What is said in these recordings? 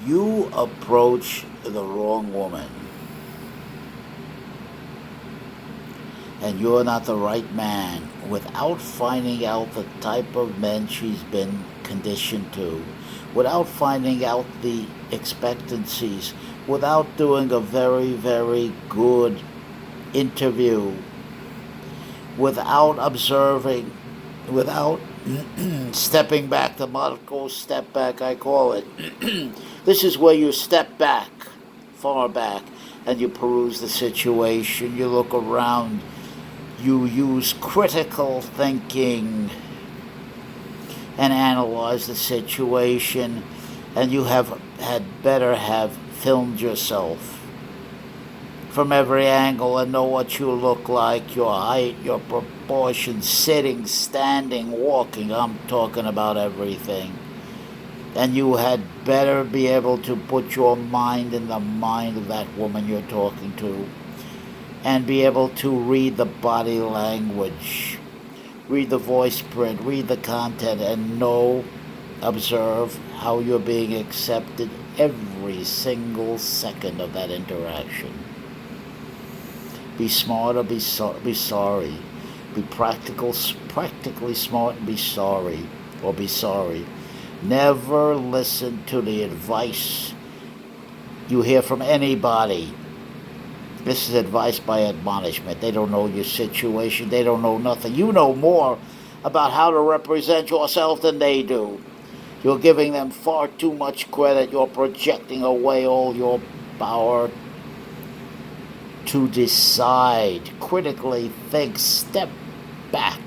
you approach the wrong woman and you're not the right man without finding out the type of men she's been conditioned to, without finding out the expectancies, without doing a very, very good interview, without observing, without stepping back, the Marco step back, I call it. This is where you step back, far back, and you peruse the situation, you look around, you use critical thinking and analyze the situation, and you had better have filmed yourself from every angle and know what you look like, your height, your proportions, sitting, standing, walking. I'm talking about everything. And you had better be able to put your mind in the mind of that woman you're talking to and be able to read the body language, read the voice print, read the content, and observe how you're being accepted every single second of that interaction. Be smart or be sorry. Be practically smart and be sorry, or be sorry. Never listen to the advice you hear from anybody. This is advice by admonishment. They don't know your situation. They don't know nothing. You know more about how to represent yourself than they do. You're giving them far too much credit. You're projecting away all your power to decide, critically think, step back,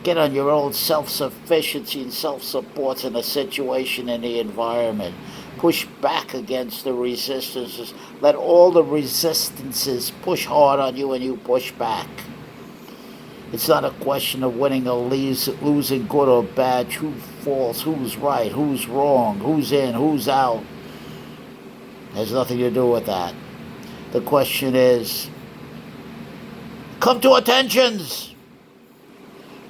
get on your own self-sufficiency and self-support in the situation and the environment. Push back against the resistances. Let all the resistances push hard on you and you push back. It's not a question of winning or losing, good or bad, true, false, who's right, who's wrong, who's in, who's out. It has nothing to do with that. The question is, come to attentions.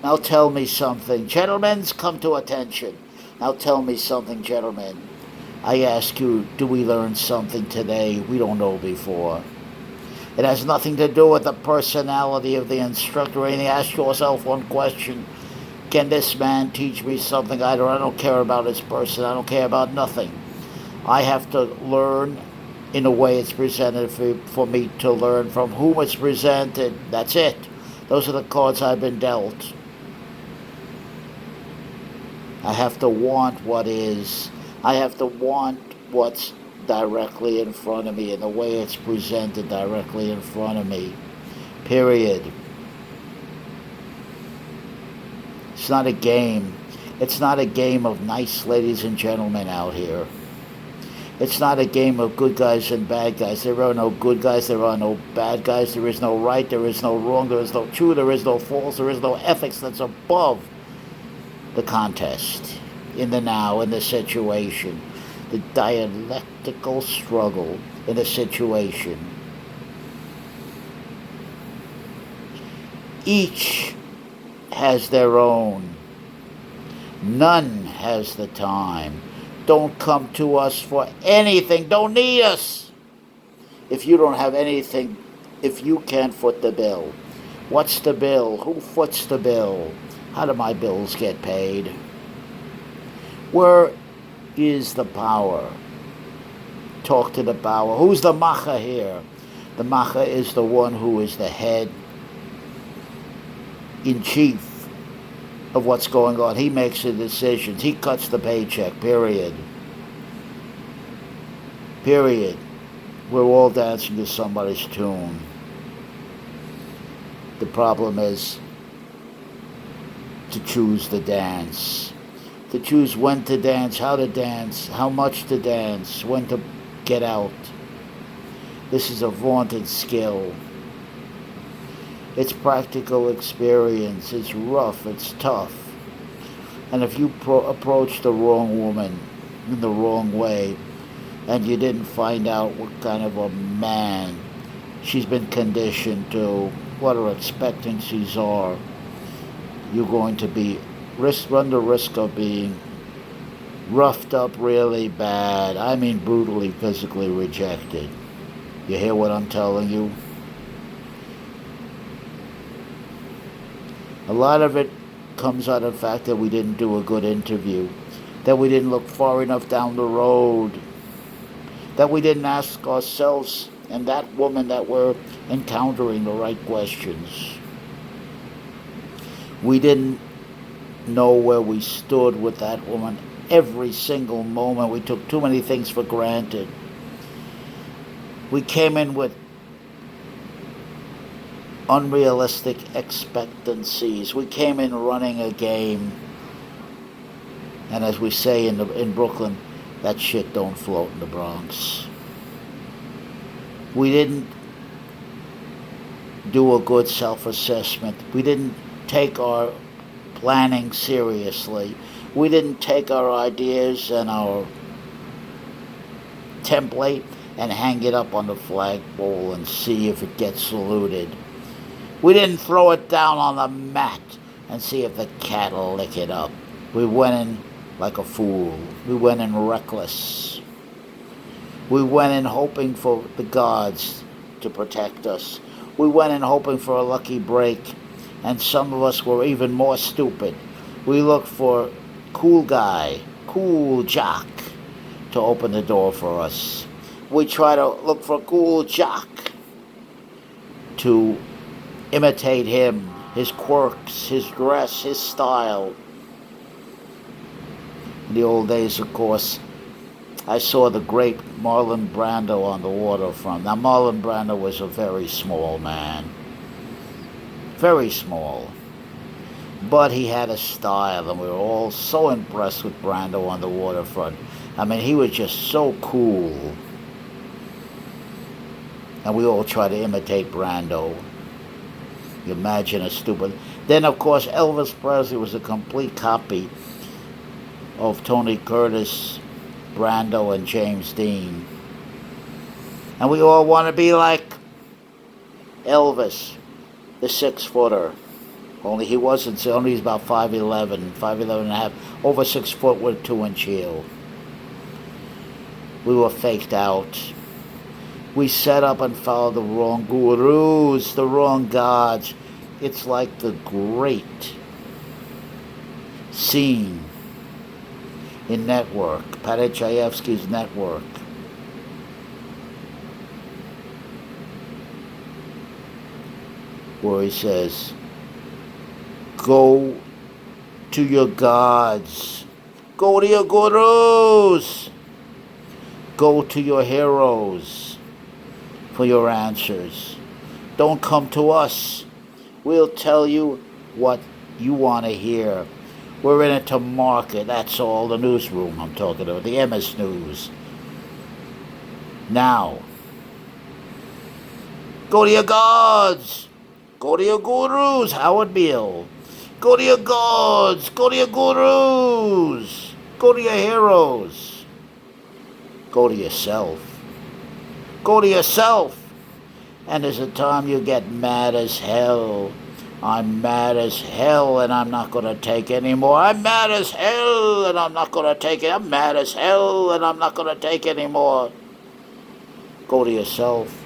Now tell me something. Gentlemen's come to attention. Now tell me something, gentlemen. I ask you, do we learn something today we don't know before? It has nothing to do with the personality of the instructor. And you ask yourself one question. Can this man teach me something? I don't care about his person. I don't care about nothing. I have to learn in a way it's presented for me to learn from whom it's presented. That's it. Those are the cards I've been dealt. I have to want what is. I have to want what's directly in front of me and the way it's presented directly in front of me. Period. It's not a game. It's not a game of nice ladies and gentlemen out here. It's not a game of good guys and bad guys. There are no good guys. There are no bad guys. There is no right. There is no wrong. There is no true. There is no false. There is no ethics that's above the contest, in the now, in the situation, the dialectical struggle in the situation. Each has their own. None has the time. Don't come to us for anything. Don't need us. If you don't have anything, if you can't foot the bill. What's the bill? Who foots the bill? How do my bills get paid? Where is the power? Talk to the power. Who's the macha here? The macha is the one who is the head in chief of what's going on. He makes the decisions. He cuts the paycheck, period. Period. We're all dancing to somebody's tune. The problem is to choose the dance. To choose when to dance, how much to dance, when to get out. This is a vaunted skill. It's practical experience. It's rough. It's tough. And if you approach the wrong woman in the wrong way, and you didn't find out what kind of a man she's been conditioned to, what her expectancies are, you're going to run the risk of being roughed up really bad. I mean brutally physically rejected. You hear what I'm telling you? A lot of it comes out of the fact that we didn't do a good interview, that we didn't look far enough down the road, that we didn't ask ourselves and that woman that we're encountering the right questions. We didn't know where we stood with that woman every single moment. We took too many things for granted. We came in with unrealistic expectancies. We came in running a game. And as we say in Brooklyn, that shit don't float in the Bronx. We didn't do a good self-assessment. We didn't take our planning seriously. We didn't take our ideas and our template and hang it up on the flagpole and see if it gets saluted. We didn't throw it down on the mat and see if the cat will lick it up. We went in like a fool. We went in reckless. We went in hoping for the gods to protect us. We went in hoping for a lucky break, and some of us were even more stupid. We looked for cool guy, cool jock to open the door for us. We try to look for cool jock to imitate him, his quirks, his dress, his style. In the old days, of course, I saw the great Marlon Brando on the waterfront. Now, Marlon Brando was a very small man. Very small. But he had a style, and we were all so impressed with Brando on the waterfront. I mean, he was just so cool. And we all try to imitate Brando. You imagine a stupid... Then, of course, Elvis Presley was a complete copy of Tony Curtis, Brando, and James Dean. And we all want to be like Elvis, the 6-footer. Only he wasn't, only he's about 5'11", 5'11 and a half, over 6 foot with a 2-inch heel. We were faked out. We set up and followed the wrong gurus, the wrong gods. It's like the great scene in Network, Paddy Chayefsky's Network. Where he says, go to your gods. Go to your gurus. Go to your heroes for your answers. Don't come to us. We'll tell you what you want to hear. We're in it to market, that's all. The newsroom I'm talking about, the MS News. Now, go to your gods. Go to your gurus, Howard Beale. Go to your gods. Go to your gurus. Go to your heroes. Go to yourself. Go to yourself. And there's a time you get mad as hell. I'm mad as hell and I'm not going to take anymore. I'm mad as hell and I'm not going to take it. I'm mad as hell and I'm not going to take anymore. Go to yourself.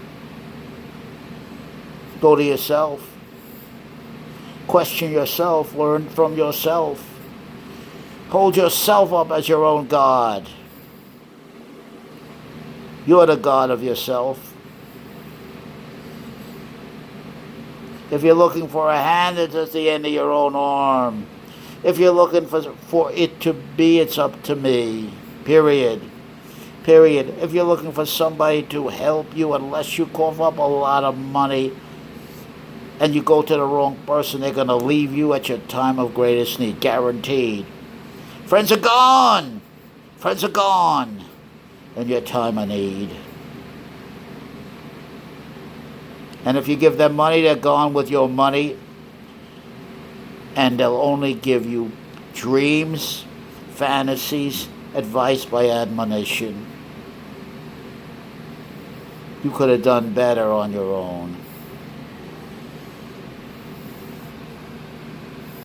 Go to yourself. Question yourself. Learn from yourself. Hold yourself up as your own God. You're the God of yourself. If you're looking for a hand, it's at the end of your own arm. If you're looking for it to be, it's up to me. Period. Period. If you're looking for somebody to help you, unless you cough up a lot of money and you go to the wrong person, they're going to leave you at your time of greatest need. Guaranteed. Friends are gone. Friends are gone in your time of need. And if you give them money, they're gone with your money. And they'll only give you dreams, fantasies, advice by admonition. You could have done better on your own.